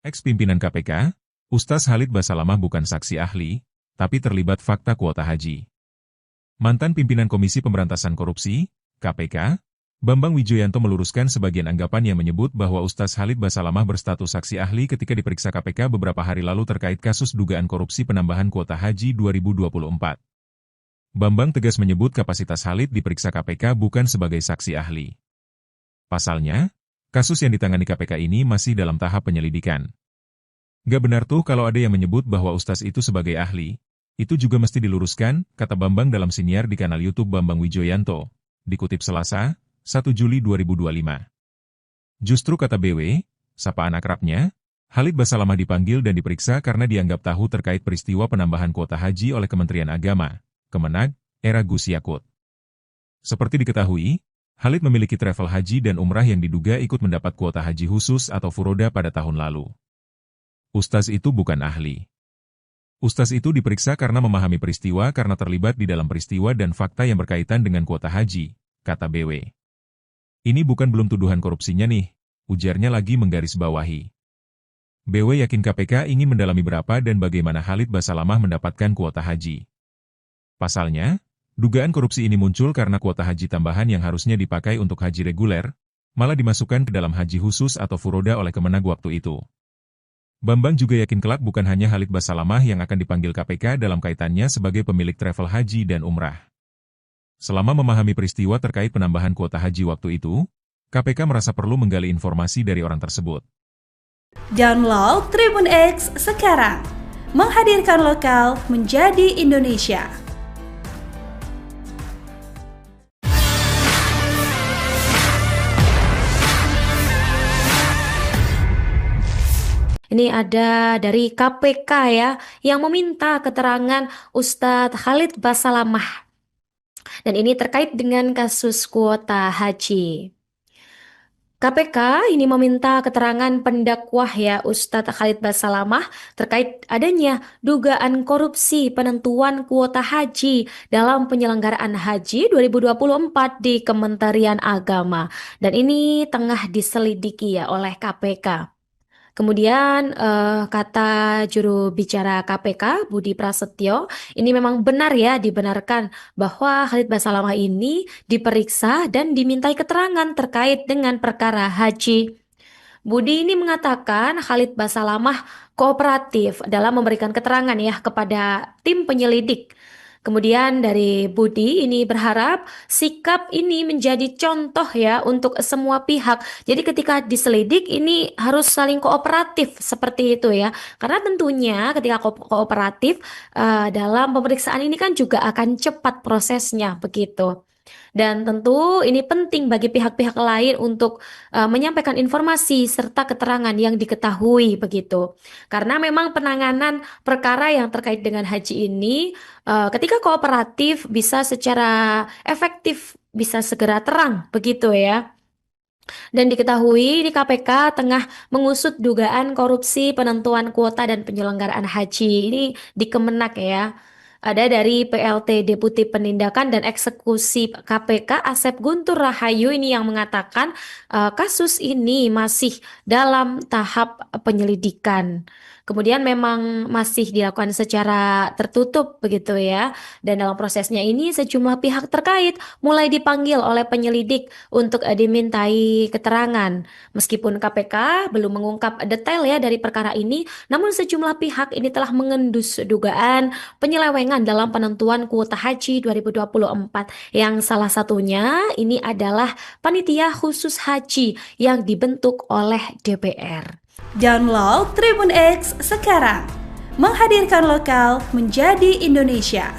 Ex-pimpinan KPK, Ustaz Khalid Basalamah bukan saksi ahli, tapi terlibat fakta kuota haji. Mantan pimpinan Komisi Pemberantasan Korupsi, KPK, Bambang Wijoyanto meluruskan sebagian anggapan yang menyebut bahwa Ustaz Khalid Basalamah berstatus saksi ahli ketika diperiksa KPK beberapa hari lalu terkait kasus dugaan korupsi penambahan kuota haji 2024. Bambang tegas menyebut kapasitas Khalid diperiksa KPK bukan sebagai saksi ahli. Pasalnya, kasus yang ditangani KPK ini masih dalam tahap penyelidikan. Gak benar tuh kalau ada yang menyebut bahwa Ustaz itu sebagai ahli, itu juga mesti diluruskan, kata Bambang dalam siniar di kanal YouTube Bambang Wijoyanto, dikutip Selasa, 1 Juli 2025. Justru kata BW, sapaan akrabnya, Khalid Basalamah dipanggil dan diperiksa karena dianggap tahu terkait peristiwa penambahan kuota haji oleh Kementerian Agama, Kemenag, era Gus Yakut. Seperti diketahui, Khalid memiliki travel haji dan umrah yang diduga ikut mendapat kuota haji khusus atau furoda pada tahun lalu. Ustaz itu bukan ahli. Ustaz itu diperiksa karena memahami peristiwa karena terlibat di dalam peristiwa dan fakta yang berkaitan dengan kuota haji, kata BW. Ini bukan belum tuduhan korupsinya nih, ujarnya lagi menggarisbawahi. BW yakin KPK ingin mendalami berapa dan bagaimana Khalid Basalamah mendapatkan kuota haji. Pasalnya, dugaan korupsi ini muncul karena kuota haji tambahan yang harusnya dipakai untuk haji reguler, malah dimasukkan ke dalam haji khusus atau furoda oleh Kemenag waktu itu. Bambang juga yakin kelak bukan hanya Khalid Basalamah yang akan dipanggil KPK dalam kaitannya sebagai pemilik travel haji dan umrah. Selama memahami peristiwa terkait penambahan kuota haji waktu itu, KPK merasa perlu menggali informasi dari orang tersebut. Download Tribun X sekarang, menghadirkan lokal menjadi Indonesia. Ini ada dari KPK ya, yang meminta keterangan Ustadz Khalid Basalamah. Dan ini terkait dengan kasus kuota haji. KPK ini meminta keterangan pendakwah ya Ustadz Khalid Basalamah terkait adanya dugaan korupsi penentuan kuota haji dalam penyelenggaraan haji 2024 di Kementerian Agama. Dan ini tengah diselidiki ya oleh KPK. Kemudian kata juru bicara KPK Budi Prasetyo, ini memang benar ya dibenarkan bahwa Khalid Basalamah ini diperiksa dan dimintai keterangan terkait dengan perkara haji. Budi ini mengatakan Khalid Basalamah kooperatif dalam memberikan keterangan ya kepada tim penyelidik. Kemudian dari Budi ini berharap sikap ini menjadi contoh ya untuk semua pihak. Jadi ketika diselidik ini harus saling kooperatif seperti itu ya. Karena tentunya ketika kooperatif dalam pemeriksaan ini kan juga akan cepat prosesnya begitu. Dan tentu ini penting bagi pihak-pihak lain untuk menyampaikan informasi serta keterangan yang diketahui begitu. Karena memang penanganan perkara yang terkait dengan haji ini ketika kooperatif bisa secara efektif, bisa segera terang begitu ya. Dan diketahui di KPK tengah mengusut dugaan korupsi penentuan kuota dan penyelenggaraan haji ini di Kemenag ya. Ada dari PLT Deputi Penindakan dan Eksekusi KPK Asep Guntur Rahayu ini yang mengatakan kasus ini masih dalam tahap penyelidikan. Kemudian memang masih dilakukan secara tertutup begitu ya. Dan dalam prosesnya ini sejumlah pihak terkait mulai dipanggil oleh penyelidik untuk dimintai keterangan. Meskipun KPK belum mengungkap detail ya dari perkara ini, namun sejumlah pihak ini telah mengendus dugaan penyelewengan dalam penentuan kuota haji 2024 yang salah satunya ini adalah panitia khusus haji yang dibentuk oleh DPR. Download Tribun X sekarang, menghadirkan lokal menjadi Indonesia.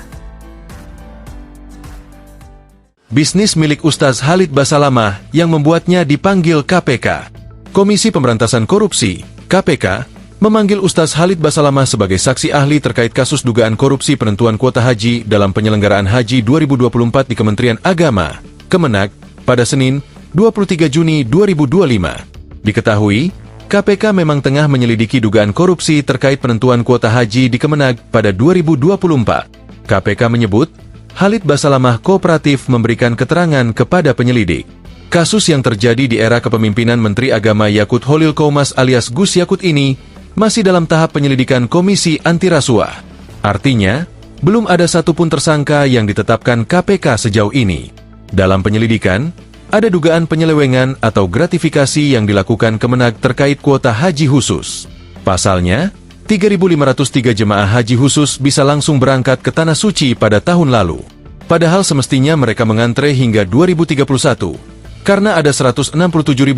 Bisnis milik Ustaz Khalid Basalamah yang membuatnya dipanggil KPK. Komisi Pemberantasan Korupsi, KPK, memanggil Ustaz Khalid Basalamah sebagai saksi ahli terkait kasus dugaan korupsi penentuan kuota haji dalam penyelenggaraan haji 2024 di Kementerian Agama, Kemenag, pada Senin, 23 Juni 2025. Diketahui, KPK memang tengah menyelidiki dugaan korupsi terkait penentuan kuota haji di Kemenag pada 2024. KPK menyebut, Khalid Basalamah kooperatif memberikan keterangan kepada penyelidik. Kasus yang terjadi di era kepemimpinan Menteri Agama Yakut Holil Qoumas alias Gus Yakut ini masih dalam tahap penyelidikan Komisi Anti Rasuah. Artinya, belum ada satupun tersangka yang ditetapkan KPK sejauh ini. Dalam penyelidikan, ada dugaan penyelewengan atau gratifikasi yang dilakukan Kemenag terkait kuota haji khusus. Pasalnya, 3.503 jemaah haji khusus bisa langsung berangkat ke Tanah Suci pada tahun lalu. Padahal semestinya mereka mengantre hingga 2031, karena ada 167.000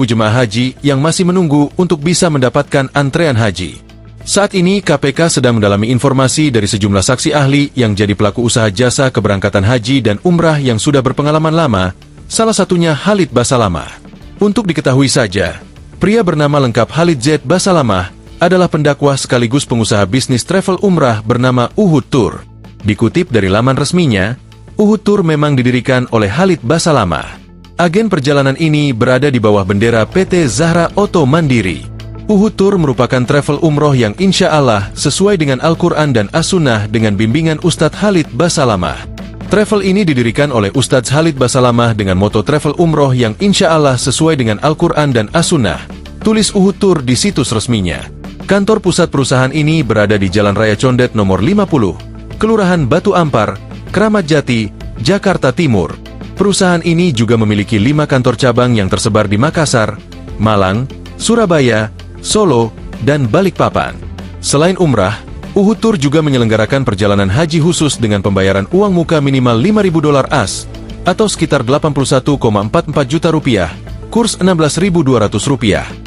jemaah haji yang masih menunggu untuk bisa mendapatkan antrean haji. Saat ini KPK sedang mendalami informasi dari sejumlah saksi ahli yang jadi pelaku usaha jasa keberangkatan haji dan umrah yang sudah berpengalaman lama, salah satunya Khalid Basalamah. Untuk diketahui saja, pria bernama lengkap Khalid Z. Basalamah adalah pendakwa sekaligus pengusaha bisnis travel umrah bernama Uhud Tour. Dikutip dari laman resminya, Uhud Tour memang didirikan oleh Khalid Basalamah. Agen perjalanan ini berada di bawah bendera PT Zahra Auto Mandiri. Uhud Tour merupakan travel umroh yang insya Allah sesuai dengan Al-Quran dan As-Sunnah dengan bimbingan Ustadz Khalid Basalamah. Travel ini didirikan oleh Ustadz Khalid Basalamah dengan moto travel umroh yang insya Allah sesuai dengan Al-Quran dan As-Sunnah. Tulis Uhud Tour di situs resminya. Kantor pusat perusahaan ini berada di Jalan Raya Condet nomor 50, Kelurahan Batu Ampar, Kramat Jati, Jakarta Timur. Perusahaan ini juga memiliki 5 kantor cabang yang tersebar di Makassar, Malang, Surabaya, Solo, dan Balikpapan. Selain umrah, Uhud Tour juga menyelenggarakan perjalanan haji khusus dengan pembayaran uang muka minimal $5.000 AS, atau sekitar 81,44 juta rupiah, kurs Rp16.200.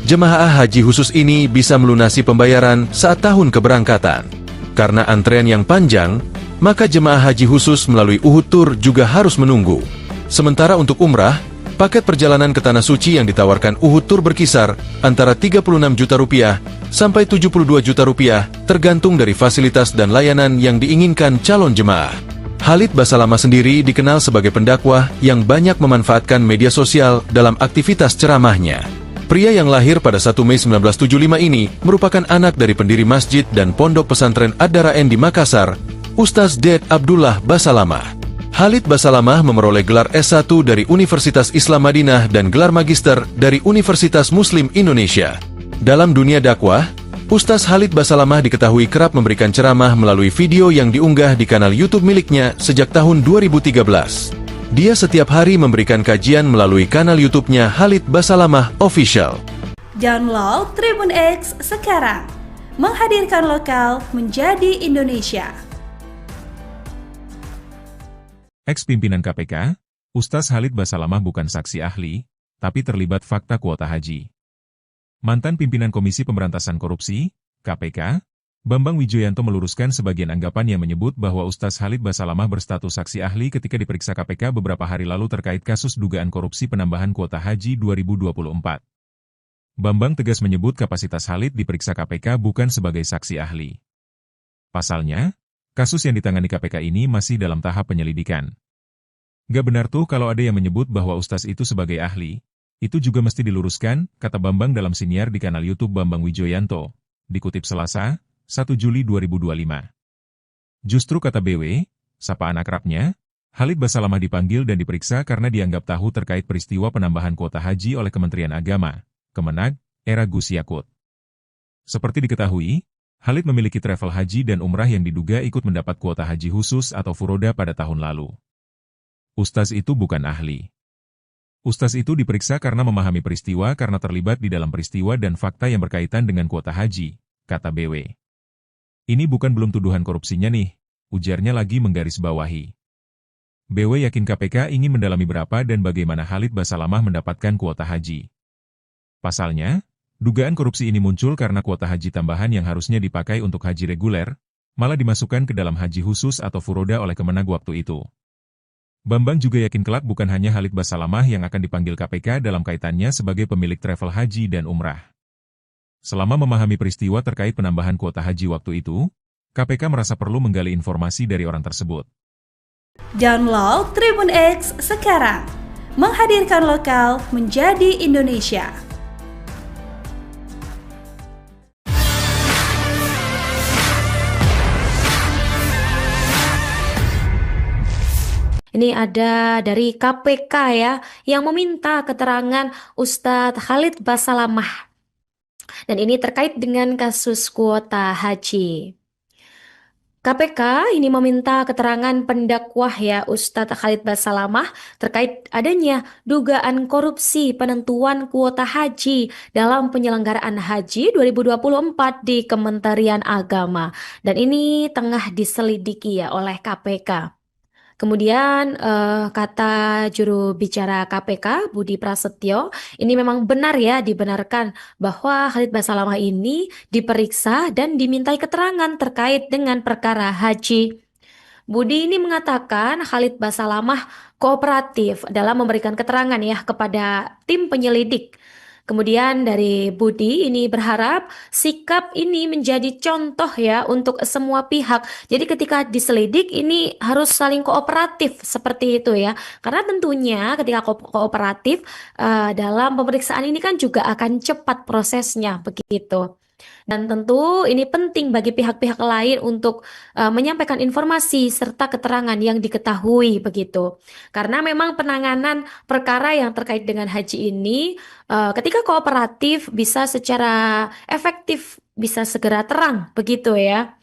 Jemaah haji khusus ini bisa melunasi pembayaran saat tahun keberangkatan. Karena antrean yang panjang, maka jemaah haji khusus melalui Uhud Tour juga harus menunggu. Sementara untuk umrah, paket perjalanan ke Tanah Suci yang ditawarkan Uhud Tour berkisar antara 36 juta rupiah sampai 72 juta rupiah, tergantung dari fasilitas dan layanan yang diinginkan calon jemaah. Khalid Basalamah sendiri dikenal sebagai pendakwah yang banyak memanfaatkan media sosial dalam aktivitas ceramahnya. Pria yang lahir pada 1 Mei 1975 ini merupakan anak dari pendiri masjid dan pondok pesantren Ad-Daraen di Makassar, Ustaz Ded Abdullah Basalamah. Khalid Basalamah memperoleh gelar S1 dari Universitas Islam Madinah dan gelar magister dari Universitas Muslim Indonesia. Dalam dunia dakwah, Ustaz Khalid Basalamah diketahui kerap memberikan ceramah melalui video yang diunggah di kanal YouTube miliknya sejak tahun 2013. Dia setiap hari memberikan kajian melalui kanal YouTube-nya Khalid Basalamah Official. Download Tribun X sekarang. Menghadirkan lokal menjadi Indonesia. Ex-pimpinan KPK, Ustaz Khalid Basalamah bukan saksi ahli, tapi terlibat fakta kuota haji. Mantan pimpinan Komisi Pemberantasan Korupsi, KPK, Bambang Wijoyanto meluruskan sebagian anggapan yang menyebut bahwa Ustaz Khalid Basalamah berstatus saksi ahli ketika diperiksa KPK beberapa hari lalu terkait kasus dugaan korupsi penambahan kuota haji 2024. Bambang tegas menyebut kapasitas Khalid diperiksa KPK bukan sebagai saksi ahli. Pasalnya, kasus yang ditangani KPK ini masih dalam tahap penyelidikan. Gak benar tuh kalau ada yang menyebut bahwa Ustaz itu sebagai ahli. Itu juga mesti diluruskan, kata Bambang dalam siniar di kanal YouTube Bambang Wijoyanto. Dikutip Selasa, 1 Juli 2025. Justru kata BW, sapaan akrabnya, Khalid Basalamah dipanggil dan diperiksa karena dianggap tahu terkait peristiwa penambahan kuota haji oleh Kementerian Agama, Kemenag, era Gus Yakut. Seperti diketahui, Khalid memiliki travel haji dan umrah yang diduga ikut mendapat kuota haji khusus atau furoda pada tahun lalu. Ustaz itu bukan ahli. Ustaz itu diperiksa karena memahami peristiwa karena terlibat di dalam peristiwa dan fakta yang berkaitan dengan kuota haji, kata BW. Ini bukan belum tuduhan korupsinya nih, ujarnya lagi menggarisbawahi. BW yakin KPK ingin mendalami berapa dan bagaimana Khalid Basalamah mendapatkan kuota haji. Pasalnya, dugaan korupsi ini muncul karena kuota haji tambahan yang harusnya dipakai untuk haji reguler, malah dimasukkan ke dalam haji khusus atau furoda oleh Kemenag waktu itu. Bambang juga yakin kelak bukan hanya Khalid Basalamah yang akan dipanggil KPK dalam kaitannya sebagai pemilik travel haji dan umrah. Selama memahami peristiwa terkait penambahan kuota haji waktu itu, KPK merasa perlu menggali informasi dari orang tersebut. Download Tribun X sekarang. Menghadirkan lokal menjadi Indonesia. Ini ada dari KPK ya, yang meminta keterangan Ustadz Khalid Basalamah. Dan ini terkait dengan kasus kuota haji. KPK ini meminta keterangan pendakwah ya Ustadz Khalid Basalamah terkait adanya dugaan korupsi penentuan kuota haji dalam penyelenggaraan haji 2024 di Kementerian Agama. Dan ini tengah diselidiki ya oleh KPK. Kemudian kata juru bicara KPK Budi Prasetyo, ini memang benar ya dibenarkan bahwa Khalid Basalamah ini diperiksa dan dimintai keterangan terkait dengan perkara haji. Budi ini mengatakan Khalid Basalamah kooperatif dalam memberikan keterangan ya kepada tim penyelidik. Kemudian dari Budi ini berharap sikap ini menjadi contoh ya untuk semua pihak. Jadi ketika diselidik ini harus saling kooperatif seperti itu ya. Karena tentunya ketika kooperatif dalam pemeriksaan ini kan juga akan cepat prosesnya begitu. Dan tentu ini penting bagi pihak-pihak lain untuk menyampaikan informasi serta keterangan yang diketahui begitu. Karena memang penanganan perkara yang terkait dengan haji ini ketika kooperatif bisa secara efektif, bisa segera terang begitu ya.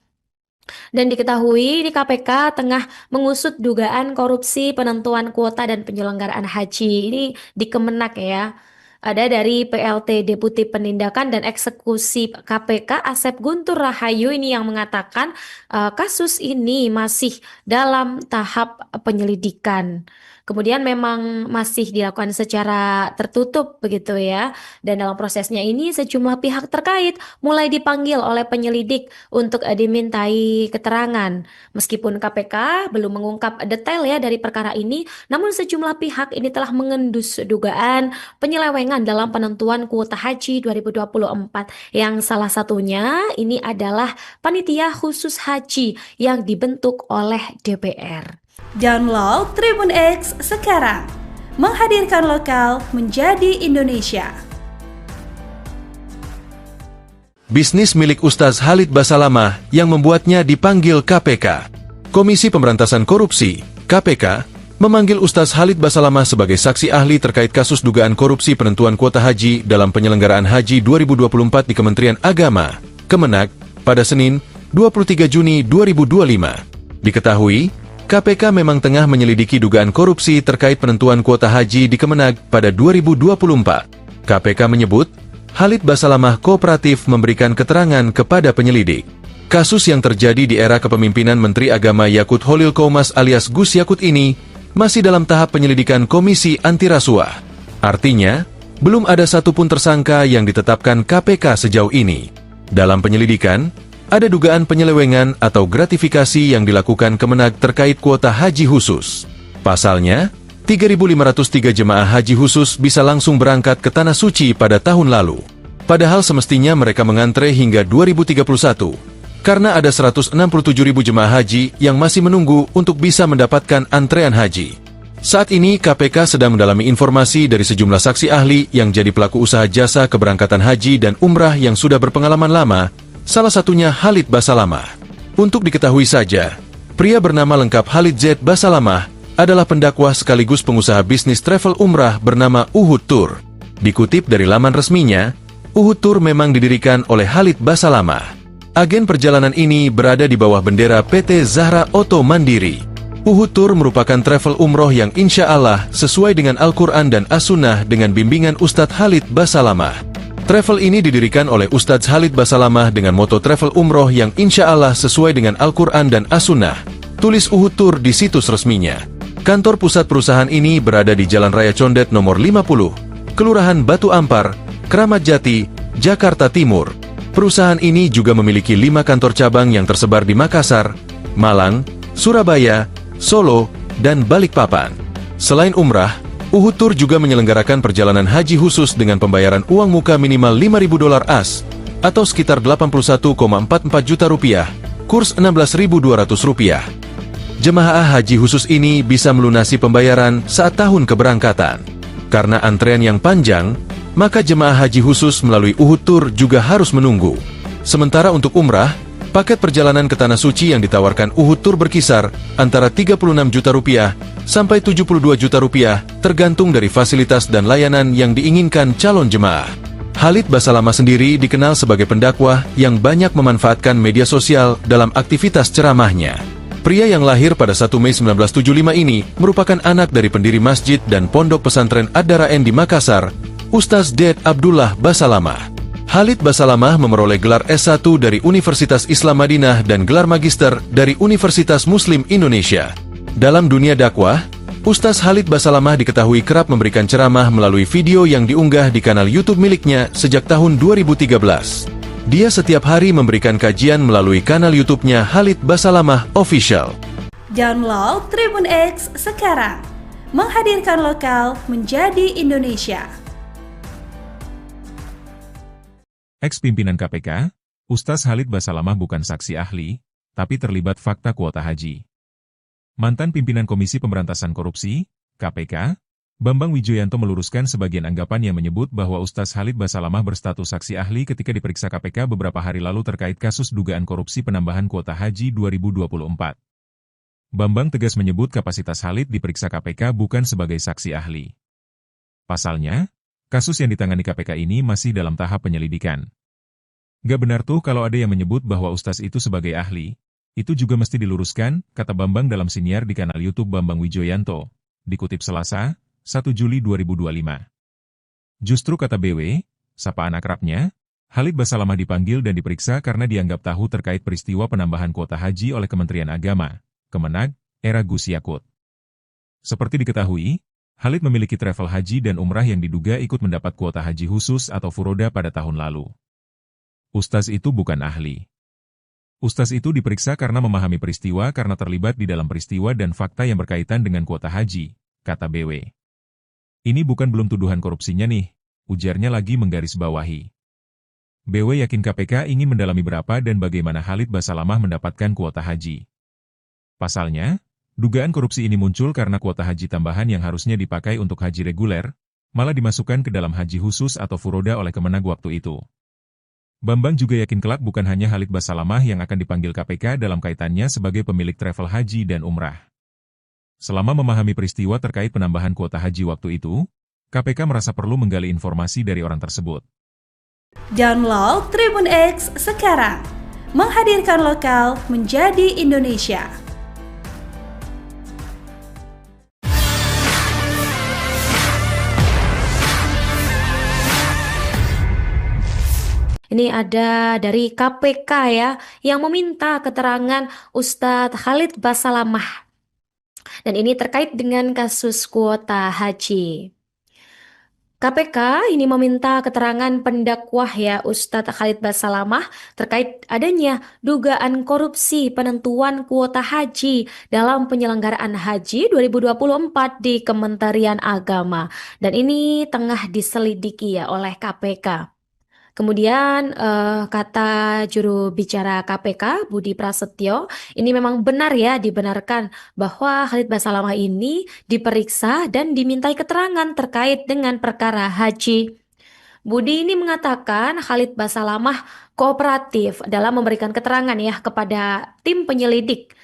Dan diketahui di KPK tengah mengusut dugaan korupsi penentuan kuota dan penyelenggaraan haji ini di Kemenak ya. Ada dari PLT Deputi Penindakan dan Eksekusi KPK Asep Guntur Rahayu ini yang mengatakan kasus ini masih dalam tahap penyelidikan. Kemudian memang masih dilakukan secara tertutup begitu ya. Dan dalam prosesnya ini sejumlah pihak terkait mulai dipanggil oleh penyelidik untuk dimintai keterangan. Meskipun KPK belum mengungkap detail ya dari perkara ini, namun sejumlah pihak ini telah mengendus dugaan penyelewengan dalam penentuan kuota haji 2024 yang salah satunya ini adalah panitia khusus haji yang dibentuk oleh DPR. Download Tribun X sekarang, menghadirkan lokal menjadi Indonesia. Bisnis milik Ustaz Khalid Basalamah yang membuatnya dipanggil KPK. Komisi Pemberantasan Korupsi, KPK, memanggil Ustaz Khalid Basalamah sebagai saksi ahli terkait kasus dugaan korupsi penentuan kuota haji dalam penyelenggaraan haji 2024 di Kementerian Agama, Kemenak, pada Senin, 23 Juni 2025. Diketahui, KPK memang tengah menyelidiki dugaan korupsi terkait penentuan kuota haji di Kemenag pada 2024. KPK menyebut, Khalid Basalamah kooperatif memberikan keterangan kepada penyelidik. Kasus yang terjadi di era kepemimpinan Menteri Agama Yakut Holil Komas alias Gus Yakut ini masih dalam tahap penyelidikan Komisi Anti Rasuah. Artinya, belum ada satupun tersangka yang ditetapkan KPK sejauh ini. Dalam penyelidikan, ada dugaan penyelewengan atau gratifikasi yang dilakukan Kemenag terkait kuota haji khusus. Pasalnya, 3.503 jemaah haji khusus bisa langsung berangkat ke Tanah Suci pada tahun lalu. Padahal semestinya mereka mengantre hingga 2031, karena ada 167.000 jemaah haji yang masih menunggu untuk bisa mendapatkan antrean haji. Saat ini KPK sedang mendalami informasi dari sejumlah saksi ahli yang jadi pelaku usaha jasa keberangkatan haji dan umrah yang sudah berpengalaman lama, salah satunya Khalid Basalamah. Untuk diketahui saja, pria bernama lengkap Khalid Z. Basalamah adalah pendakwah sekaligus pengusaha bisnis travel umrah bernama Uhud Tour. Dikutip dari laman resminya, Uhud Tour memang didirikan oleh Khalid Basalamah. Agen perjalanan ini berada di bawah bendera PT Zahra Auto Mandiri. Uhud Tour merupakan travel umroh yang insya Allah sesuai dengan Al-Quran dan As-Sunnah dengan bimbingan Ustadz Khalid Basalamah. Travel ini didirikan oleh Ustadz Khalid Basalamah dengan moto travel umroh yang insya Allah sesuai dengan Al-Quran dan As-Sunnah. Tulis Uhud Tour di situs resminya. Kantor pusat perusahaan ini berada di Jalan Raya Condet nomor 50, Kelurahan Batu Ampar, Kramat Jati, Jakarta Timur. Perusahaan ini juga memiliki 5 kantor cabang yang tersebar di Makassar, Malang, Surabaya, Solo, dan Balikpapan. Selain umrah, Uhud Tour juga menyelenggarakan perjalanan haji khusus dengan pembayaran uang muka minimal $5.000 AS, atau sekitar 81,44 juta rupiah, kurs Rp16.200. Jemaah haji khusus ini bisa melunasi pembayaran saat tahun keberangkatan. Karena antrean yang panjang, maka jemaah haji khusus melalui Uhud Tour juga harus menunggu. Sementara untuk umrah, paket perjalanan ke Tanah Suci yang ditawarkan Uhud Tour berkisar antara 36 juta rupiah sampai 72 juta rupiah, tergantung dari fasilitas dan layanan yang diinginkan calon jemaah. Khalid Basalamah sendiri dikenal sebagai pendakwah yang banyak memanfaatkan media sosial dalam aktivitas ceramahnya. Pria yang lahir pada 1 Mei 1975 ini merupakan anak dari pendiri masjid dan pondok pesantren Ad-Darain di Makassar, Ustaz Ded Abdullah Basalamah. Khalid Basalamah memperoleh gelar S1 dari Universitas Islam Madinah dan gelar magister dari Universitas Muslim Indonesia. Dalam dunia dakwah, Ustaz Khalid Basalamah diketahui kerap memberikan ceramah melalui video yang diunggah di kanal YouTube miliknya sejak tahun 2013. Dia setiap hari memberikan kajian melalui kanal YouTube-nya Khalid Basalamah Official. Download Tribun X sekarang. Menghadirkan lokal menjadi Indonesia. Ex-pimpinan KPK, Ustaz Khalid Basalamah bukan saksi ahli, tapi terlibat fakta kuota haji. Mantan pimpinan Komisi Pemberantasan Korupsi, KPK, Bambang Wijoyanto meluruskan sebagian anggapan yang menyebut bahwa Ustaz Khalid Basalamah berstatus saksi ahli ketika diperiksa KPK beberapa hari lalu terkait kasus dugaan korupsi penambahan kuota haji 2024. Bambang tegas menyebut kapasitas Khalid diperiksa KPK bukan sebagai saksi ahli. Pasalnya, kasus yang ditangani KPK ini masih dalam tahap penyelidikan. Gak benar tuh kalau ada yang menyebut bahwa Ustaz itu sebagai ahli. Itu juga mesti diluruskan, kata Bambang dalam siniar di kanal YouTube Bambang Wijoyanto, dikutip Selasa, 1 Juli 2025. Justru kata BW, sapaan akrabnya, Khalid Basalamah dipanggil dan diperiksa karena dianggap tahu terkait peristiwa penambahan kuota haji oleh Kementerian Agama, Kemenag, era Gus Yakut. Seperti diketahui, Khalid memiliki travel haji dan umrah yang diduga ikut mendapat kuota haji khusus atau furoda pada tahun lalu. Ustaz itu bukan ahli. Ustaz itu diperiksa karena memahami peristiwa karena terlibat di dalam peristiwa dan fakta yang berkaitan dengan kuota haji, kata BW. Ini bukan belum tuduhan korupsinya nih, ujarnya lagi menggarisbawahi. BW yakin KPK ingin mendalami berapa dan bagaimana Khalid Basalamah mendapatkan kuota haji. Pasalnya, dugaan korupsi ini muncul karena kuota haji tambahan yang harusnya dipakai untuk haji reguler, malah dimasukkan ke dalam haji khusus atau furoda oleh Kemenag waktu itu. Bambang juga yakin kelak bukan hanya Khalid Basalamah yang akan dipanggil KPK dalam kaitannya sebagai pemilik travel haji dan umrah. Selama memahami peristiwa terkait penambahan kuota haji waktu itu, KPK merasa perlu menggali informasi dari orang tersebut. Download Tribun X sekarang. Menghadirkan lokal menjadi Indonesia. Ini ada dari KPK ya, yang meminta keterangan Ustadz Khalid Basalamah. Dan ini terkait dengan kasus kuota haji. KPK ini meminta keterangan pendakwah ya Ustadz Khalid Basalamah terkait adanya dugaan korupsi penentuan kuota haji dalam penyelenggaraan haji 2024 di Kementerian Agama. Dan ini tengah diselidiki ya oleh KPK. Kemudian kata juru bicara KPK Budi Prasetyo, ini memang benar ya dibenarkan bahwa Khalid Basalamah ini diperiksa dan dimintai keterangan terkait dengan perkara haji. Budi ini mengatakan Khalid Basalamah kooperatif dalam memberikan keterangan ya kepada tim penyelidik.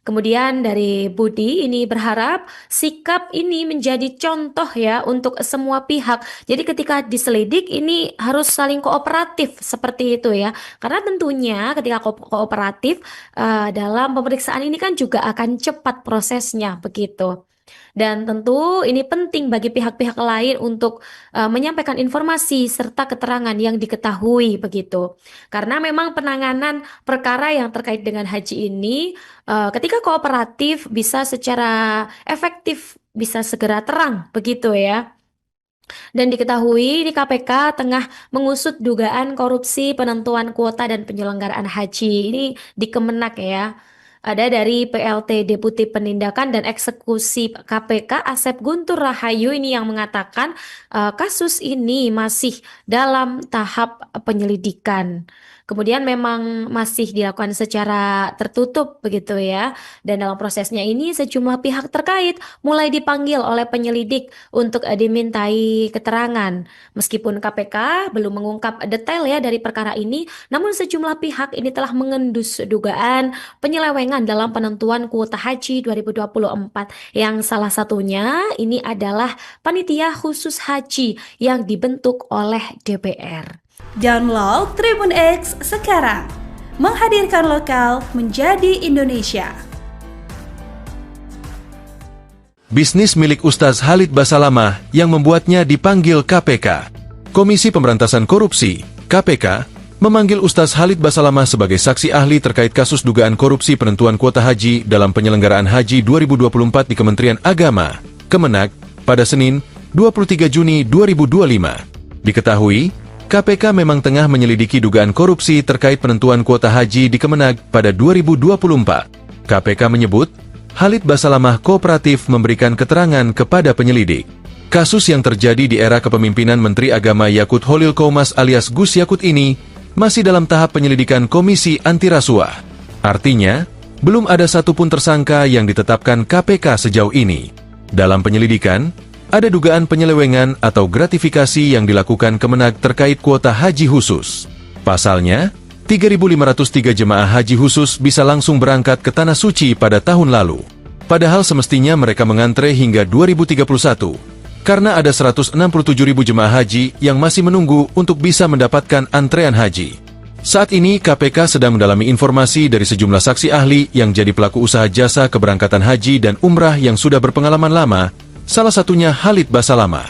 Kemudian dari Budi ini berharap sikap ini menjadi contoh ya untuk semua pihak. Jadi ketika diselidik ini harus saling kooperatif seperti itu ya. Karena tentunya ketika kooperatif dalam pemeriksaan ini kan juga akan cepat prosesnya begitu. Dan tentu ini penting bagi pihak-pihak lain untuk menyampaikan informasi serta keterangan yang diketahui begitu. Karena memang penanganan perkara yang terkait dengan haji ini ketika kooperatif bisa secara efektif, bisa segera terang begitu ya. Dan diketahui di KPK tengah mengusut dugaan korupsi penentuan kuota dan penyelenggaraan haji ini di Kemenag ya. Ada dari PLT Deputi Penindakan dan Eksekusi KPK Asep Guntur Rahayu ini yang mengatakan kasus ini masih dalam tahap penyelidikan. Kemudian memang masih dilakukan secara tertutup begitu ya. Dan dalam prosesnya ini sejumlah pihak terkait mulai dipanggil oleh penyelidik untuk dimintai keterangan. Meskipun KPK belum mengungkap detail ya dari perkara ini, namun sejumlah pihak ini telah mengendus dugaan penyelewengan dalam penentuan kuota haji 2024 yang salah satunya ini adalah panitia khusus haji yang dibentuk oleh DPR. Download Tribun X sekarang, menghadirkan lokal menjadi Indonesia. Bisnis milik Ustaz Khalid Basalamah yang membuatnya dipanggil KPK. Komisi Pemberantasan Korupsi, KPK, memanggil Ustaz Khalid Basalamah sebagai saksi ahli terkait kasus dugaan korupsi penentuan kuota haji dalam penyelenggaraan haji 2024 di Kementerian Agama, Kemenag, pada Senin, 23 Juni 2025. Diketahui, KPK memang tengah menyelidiki dugaan korupsi terkait penentuan kuota haji di Kemenag pada 2024. KPK menyebut, Khalid Basalamah kooperatif memberikan keterangan kepada penyelidik. Kasus yang terjadi di era kepemimpinan Menteri Agama Yakut Holil Koumas alias Gus Yakut ini masih dalam tahap penyelidikan Komisi Anti Rasuah. Artinya, belum ada satupun tersangka yang ditetapkan KPK sejauh ini. Dalam penyelidikan, ada dugaan penyelewengan atau gratifikasi yang dilakukan Kemenag terkait kuota haji khusus. Pasalnya, 3.503 jemaah haji khusus bisa langsung berangkat ke Tanah Suci pada tahun lalu. Padahal semestinya mereka mengantre hingga 2031, karena ada 167.000 jemaah haji yang masih menunggu untuk bisa mendapatkan antrean haji. Saat ini KPK sedang mendalami informasi dari sejumlah saksi ahli yang jadi pelaku usaha jasa keberangkatan haji dan umrah yang sudah berpengalaman lama, salah satunya Khalid Basalamah.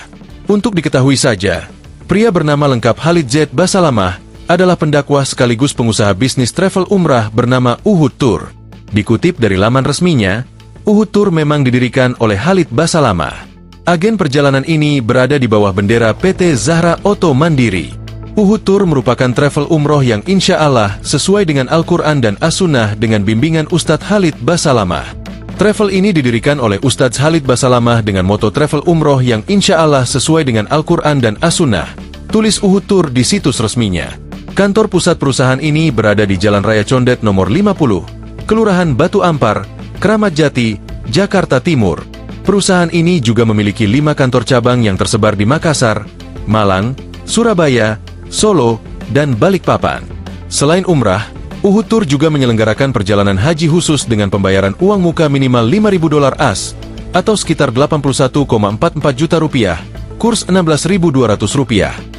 Untuk diketahui saja, pria bernama lengkap Khalid Z. Basalamah adalah pendakwa sekaligus pengusaha bisnis travel umrah bernama Uhud Tour. Dikutip dari laman resminya, Uhud Tour memang didirikan oleh Khalid Basalamah. Agen perjalanan ini berada di bawah bendera PT Zahra Auto Mandiri. Uhud Tour merupakan travel umroh yang insya Allah sesuai dengan Al-Quran dan As-Sunnah dengan bimbingan Ustadz Khalid Basalamah. Travel ini didirikan oleh Ustadz Khalid Basalamah dengan moto travel umroh yang insya Allah sesuai dengan Al-Quran dan As-Sunnah. Tulis Uhud Tour di situs resminya. Kantor pusat perusahaan ini berada di Jalan Raya Condet nomor 50, Kelurahan Batu Ampar, Kramat Jati, Jakarta Timur. Perusahaan ini juga memiliki 5 kantor cabang yang tersebar di Makassar, Malang, Surabaya, Solo, dan Balikpapan. Selain umrah, Uhud Tour juga menyelenggarakan perjalanan haji khusus dengan pembayaran uang muka minimal $5.000 AS, atau sekitar 81,44 juta rupiah, kurs Rp16.200.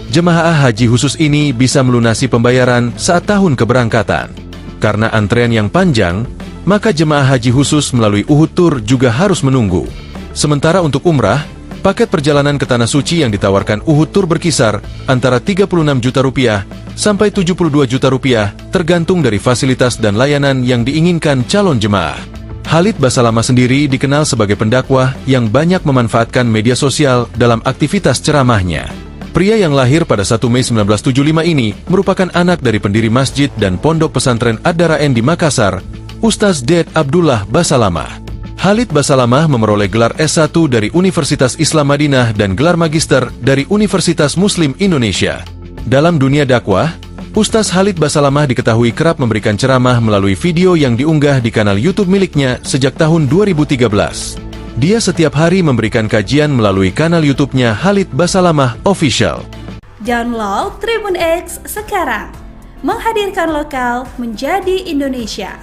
Jemaah haji khusus ini bisa melunasi pembayaran saat tahun keberangkatan. Karena antrean yang panjang, maka jemaah haji khusus melalui Uhud Tour juga harus menunggu. Sementara untuk umrah, paket perjalanan ke Tanah Suci yang ditawarkan Uhud Tour berkisar antara 36 juta rupiah sampai 72 juta rupiah, tergantung dari fasilitas dan layanan yang diinginkan calon jemaah. Khalid Basalamah sendiri dikenal sebagai pendakwah yang banyak memanfaatkan media sosial dalam aktivitas ceramahnya. Pria yang lahir pada 1 Mei 1975 ini merupakan anak dari pendiri masjid dan pondok pesantren Ad-Daraen di Makassar, Ustaz Ded Abdullah Basalamah. Khalid Basalamah memperoleh gelar S1 dari Universitas Islam Madinah dan gelar magister dari Universitas Muslim Indonesia. Dalam dunia dakwah, Ustaz Khalid Basalamah diketahui kerap memberikan ceramah melalui video yang diunggah di kanal YouTube miliknya sejak tahun 2013. Dia setiap hari memberikan kajian melalui kanal YouTube-nya Khalid Basalamah Official. Download Tribun X sekarang, menghadirkan lokal menjadi Indonesia.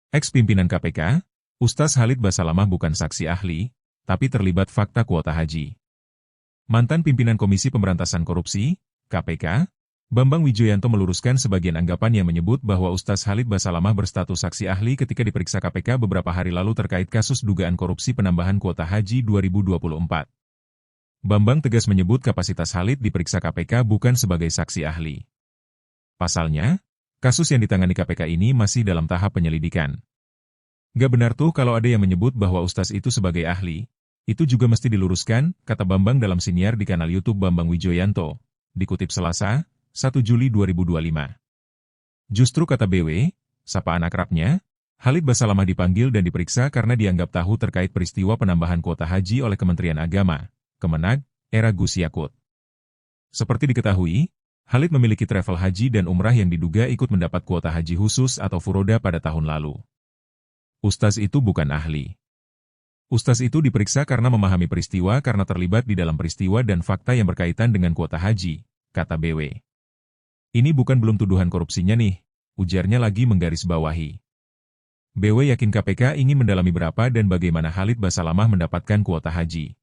Ex-pimpinan KPK, Ustaz Khalid Basalamah bukan saksi ahli, tapi terlibat fakta kuota haji. Mantan pimpinan Komisi Pemberantasan Korupsi, KPK, Bambang Wijoyanto meluruskan sebagian anggapan yang menyebut bahwa Ustaz Khalid Basalamah berstatus saksi ahli ketika diperiksa KPK beberapa hari lalu terkait kasus dugaan korupsi penambahan kuota haji 2024. Bambang tegas menyebut kapasitas Khalid diperiksa KPK bukan sebagai saksi ahli. Pasalnya, kasus yang ditangani KPK ini masih dalam tahap penyelidikan. Gak benar tuh kalau ada yang menyebut bahwa Ustaz itu sebagai ahli, itu juga mesti diluruskan, kata Bambang dalam siniar di kanal YouTube Bambang Wijoyanto, dikutip Selasa, 1 Juli 2025. Justru kata BW, sapaan akrabnya, Khalid Basalamah dipanggil dan diperiksa karena dianggap tahu terkait peristiwa penambahan kuota haji oleh Kementerian Agama, Kemenag, era Gus Yakut. Seperti diketahui, Khalid memiliki travel haji dan umrah yang diduga ikut mendapat kuota haji khusus atau furoda pada tahun lalu. Ustaz itu bukan ahli. Ustaz itu diperiksa karena memahami peristiwa karena terlibat di dalam peristiwa dan fakta yang berkaitan dengan kuota haji, kata BW. Ini belum tuduhan korupsinya nih, ujarnya lagi menggarisbawahi. BW yakin KPK ingin mendalami berapa dan bagaimana Khalid Basalamah mendapatkan kuota haji.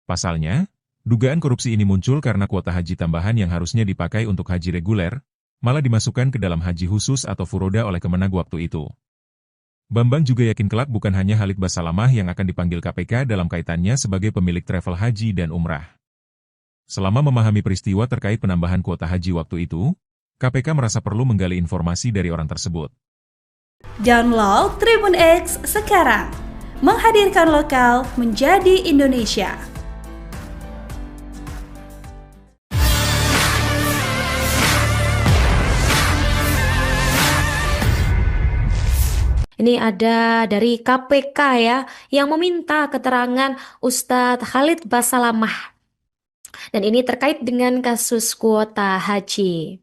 Pasalnya, dugaan korupsi ini muncul karena kuota haji tambahan yang harusnya dipakai untuk haji reguler, malah dimasukkan ke dalam haji khusus atau furoda oleh Kemenag waktu itu. Bambang juga yakin kelak bukan hanya Khalid Basalamah yang akan dipanggil KPK dalam kaitannya sebagai pemilik travel haji dan umrah. Selama memahami peristiwa terkait penambahan kuota haji waktu itu, KPK merasa perlu menggali informasi dari orang tersebut. Download Tribun X sekarang, menghadirkan lokal menjadi Indonesia. Ini ada dari KPK ya, yang meminta keterangan Ustadz Khalid Basalamah. Dan ini terkait dengan kasus kuota haji.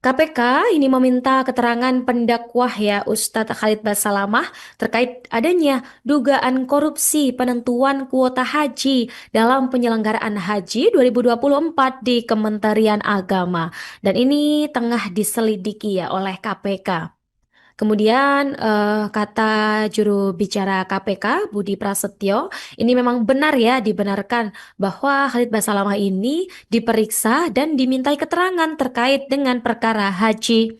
KPK ini meminta keterangan pendakwah ya Ustadz Khalid Basalamah terkait adanya dugaan korupsi penentuan kuota haji dalam penyelenggaraan haji 2024 di Kementerian Agama. Dan ini tengah diselidiki ya oleh KPK. Kemudian kata juru bicara KPK Budi Prasetyo, ini memang benar ya, dibenarkan bahwa Khalid Basalamah ini diperiksa dan dimintai keterangan terkait dengan perkara haji.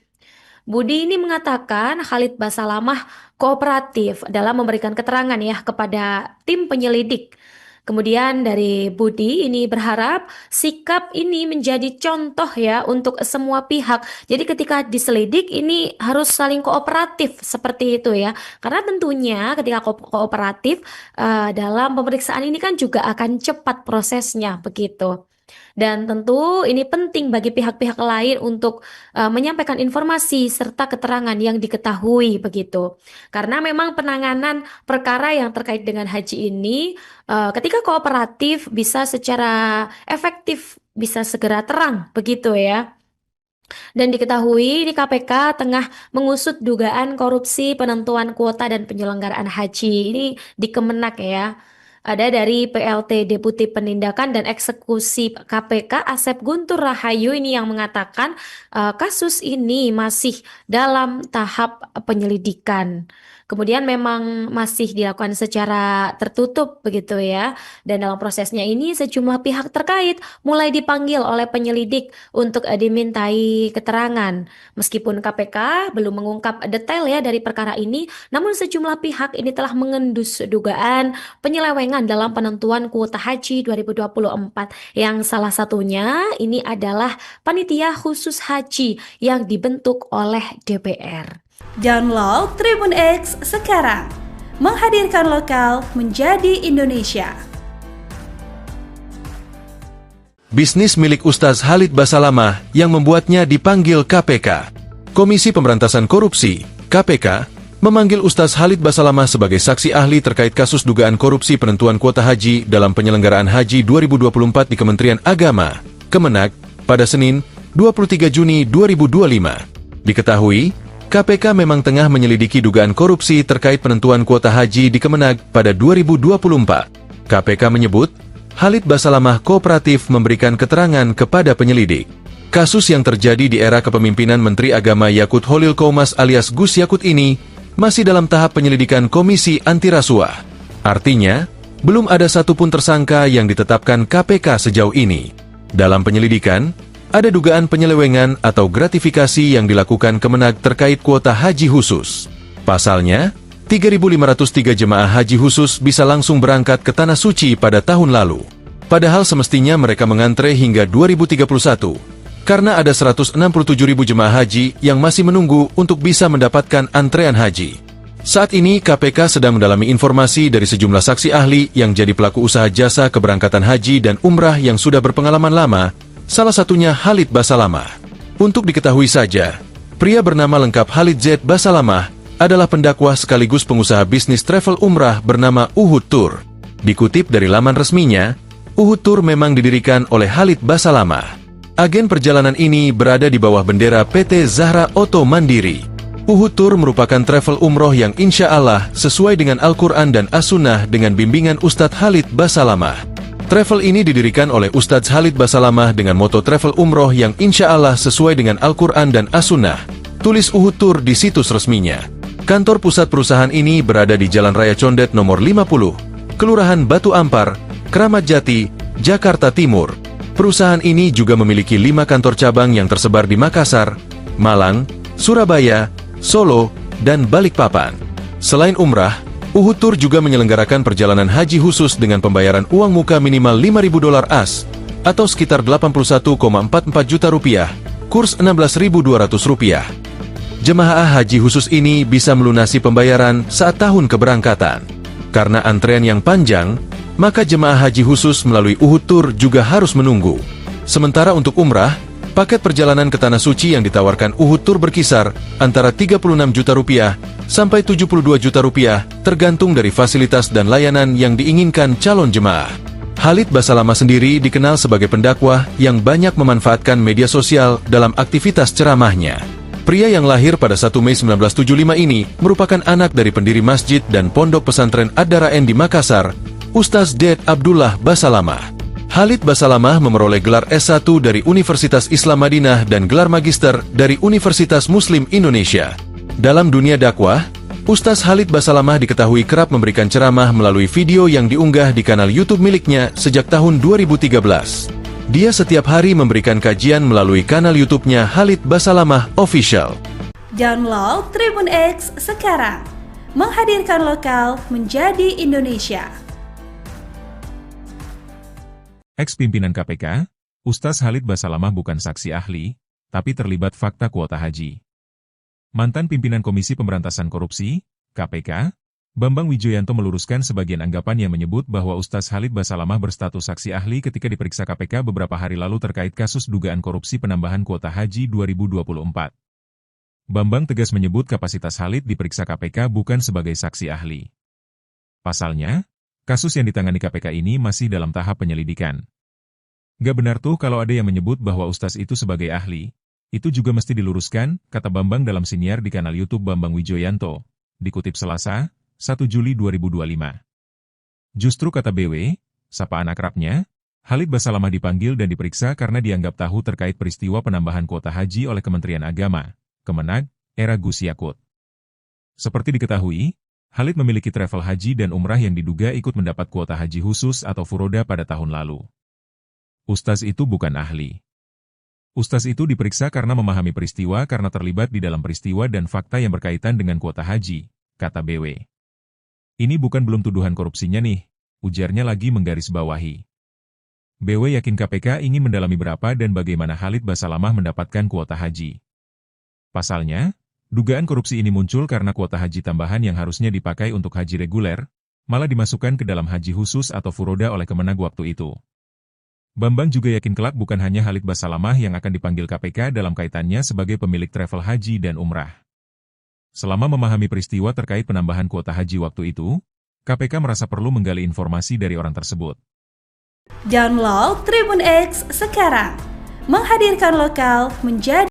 Budi ini mengatakan Khalid Basalamah kooperatif dalam memberikan keterangan ya kepada tim penyelidik. Kemudian dari Budi ini berharap sikap ini menjadi contoh ya untuk semua pihak. Jadi ketika diselidik ini harus saling kooperatif seperti itu ya. Karena tentunya ketika kooperatif dalam pemeriksaan ini kan juga akan cepat prosesnya begitu. Dan tentu ini penting bagi pihak-pihak lain untuk menyampaikan informasi serta keterangan yang diketahui begitu. Karena memang penanganan perkara yang terkait dengan haji ini ketika kooperatif bisa secara efektif, bisa segera terang begitu ya. Dan diketahui di KPK tengah mengusut dugaan korupsi penentuan kuota dan penyelenggaraan haji ini di Kemenag ya. Ada dari PLT Deputi Penindakan dan Eksekusi KPK Asep Guntur Rahayu ini yang mengatakan kasus ini masih dalam tahap penyelidikan. Kemudian memang masih dilakukan secara tertutup begitu ya. Dan dalam prosesnya ini sejumlah pihak terkait mulai dipanggil oleh penyelidik untuk dimintai keterangan. Meskipun KPK belum mengungkap detail ya dari perkara ini, namun sejumlah pihak ini telah mengendus dugaan penyelewengan dalam penentuan kuota haji 2024 yang salah satunya ini adalah panitia khusus haji yang dibentuk oleh DPR. Download Tribun X sekarang, menghadirkan lokal menjadi Indonesia. Bisnis milik Ustaz Khalid Basalamah yang membuatnya dipanggil KPK. Komisi Pemberantasan Korupsi, KPK, memanggil Ustaz Khalid Basalamah sebagai saksi ahli terkait kasus dugaan korupsi penentuan kuota haji dalam penyelenggaraan haji 2024 di Kementerian Agama, Kemenag, pada Senin, 23 Juni 2025. Diketahui, KPK memang tengah menyelidiki dugaan korupsi terkait penentuan kuota haji di Kemenag pada 2024. KPK menyebut, Khalid Basalamah kooperatif memberikan keterangan kepada penyelidik. Kasus yang terjadi di era kepemimpinan Menteri Agama Yakut Holil Qoumas alias Gus Yakut ini masih dalam tahap penyelidikan Komisi Anti Rasuah. Artinya, belum ada satupun tersangka yang ditetapkan KPK sejauh ini. Dalam penyelidikan, ada dugaan penyelewengan atau gratifikasi yang dilakukan Kemenag terkait kuota haji khusus. Pasalnya, 3.503 jemaah haji khusus bisa langsung berangkat ke Tanah Suci pada tahun lalu. Padahal semestinya mereka mengantre hingga 2031, karena ada 167.000 jemaah haji yang masih menunggu untuk bisa mendapatkan antrean haji. Saat ini KPK sedang mendalami informasi dari sejumlah saksi ahli yang jadi pelaku usaha jasa keberangkatan haji dan umrah yang sudah berpengalaman lama, salah satunya Khalid Basalamah. Untuk diketahui saja, pria bernama lengkap Khalid Z. Basalamah adalah pendakwah sekaligus pengusaha bisnis travel umrah bernama Uhud Tour. Dikutip dari laman resminya, Uhud Tour memang didirikan oleh Khalid Basalamah. Agen perjalanan ini berada di bawah bendera PT Zahra Auto Mandiri. Uhud Tour merupakan travel umroh yang insya Allah sesuai dengan Al-Quran dan As-Sunnah dengan bimbingan Ustadz Khalid Basalamah. Travel ini didirikan oleh Ustadz Khalid Basalamah dengan moto travel umroh yang insya Allah sesuai dengan Al-Quran dan As-Sunnah. Tulis Uhud Tour di situs resminya. Kantor pusat perusahaan ini berada di Jalan Raya Condet nomor 50, Kelurahan Batu Ampar, Kramat Jati, Jakarta Timur. Perusahaan ini juga memiliki 5 kantor cabang yang tersebar di Makassar, Malang, Surabaya, Solo, dan Balikpapan. Selain umrah, Uhud Tour juga menyelenggarakan perjalanan haji khusus dengan pembayaran uang muka minimal $5.000 AS, atau sekitar 81,44 juta rupiah, kurs Rp16.200. Jemaah haji khusus ini bisa melunasi pembayaran saat tahun keberangkatan. Karena antrean yang panjang, maka jemaah haji khusus melalui Uhud Tour juga harus menunggu. Sementara untuk umrah, paket perjalanan ke Tanah Suci yang ditawarkan Uhud Tour berkisar antara 36 juta rupiah sampai 72 juta rupiah, tergantung dari fasilitas dan layanan yang diinginkan calon jemaah. Khalid Basalamah sendiri dikenal sebagai pendakwah yang banyak memanfaatkan media sosial dalam aktivitas ceramahnya. Pria yang lahir pada 1 Mei 1975 ini merupakan anak dari pendiri masjid dan pondok pesantren Ad-Daraen di Makassar, Ustaz Ded Abdullah Basalamah. Khalid Basalamah memperoleh gelar S1 dari Universitas Islam Madinah dan gelar magister dari Universitas Muslim Indonesia. Dalam dunia dakwah, Ustaz Khalid Basalamah diketahui kerap memberikan ceramah melalui video yang diunggah di kanal YouTube miliknya sejak tahun 2013. Dia setiap hari memberikan kajian melalui kanal YouTube-nya Khalid Basalamah Official. Download Tribun X sekarang. Menghadirkan lokal menjadi Indonesia. Ex-pimpinan KPK, Ustaz Khalid Basalamah bukan saksi ahli, tapi terlibat fakta kuota haji. Mantan pimpinan Komisi Pemberantasan Korupsi, KPK, Bambang Wijoyanto meluruskan sebagian anggapan yang menyebut bahwa Ustaz Khalid Basalamah berstatus saksi ahli ketika diperiksa KPK beberapa hari lalu terkait kasus dugaan korupsi penambahan kuota haji 2024. Bambang tegas menyebut kapasitas Khalid diperiksa KPK bukan sebagai saksi ahli. Pasalnya, kasus yang ditangani KPK ini masih dalam tahap penyelidikan. Gak benar tuh kalau ada yang menyebut bahwa Ustaz itu sebagai ahli. Itu juga mesti diluruskan, kata Bambang dalam siniar di kanal YouTube Bambang Wijoyanto. Dikutip Selasa, 1 Juli 2025. Justru kata BW, sapaan akrabnya, Khalid Basalamah dipanggil dan diperiksa karena dianggap tahu terkait peristiwa penambahan kuota haji oleh Kementerian Agama, Kemenag, era Gus Yakut. Seperti diketahui, Khalid memiliki travel haji dan umrah yang diduga ikut mendapat kuota haji khusus atau furoda pada tahun lalu. Ustaz itu bukan ahli. Ustaz itu diperiksa karena memahami peristiwa karena terlibat di dalam peristiwa dan fakta yang berkaitan dengan kuota haji, kata BW. Ini bukan belum tuduhan korupsinya nih, ujarnya lagi menggarisbawahi. BW yakin KPK ingin mendalami berapa dan bagaimana Khalid Basalamah mendapatkan kuota haji. Pasalnya, dugaan korupsi ini muncul karena kuota haji tambahan yang harusnya dipakai untuk haji reguler, malah dimasukkan ke dalam haji khusus atau furoda oleh Kemenag waktu itu. Bambang juga yakin kelak bukan hanya Khalid Basalamah yang akan dipanggil KPK dalam kaitannya sebagai pemilik travel haji dan umrah. Selama memahami peristiwa terkait penambahan kuota haji waktu itu, KPK merasa perlu menggali informasi dari orang tersebut. Download Tribun X sekarang. Menghadirkan lokal menjadi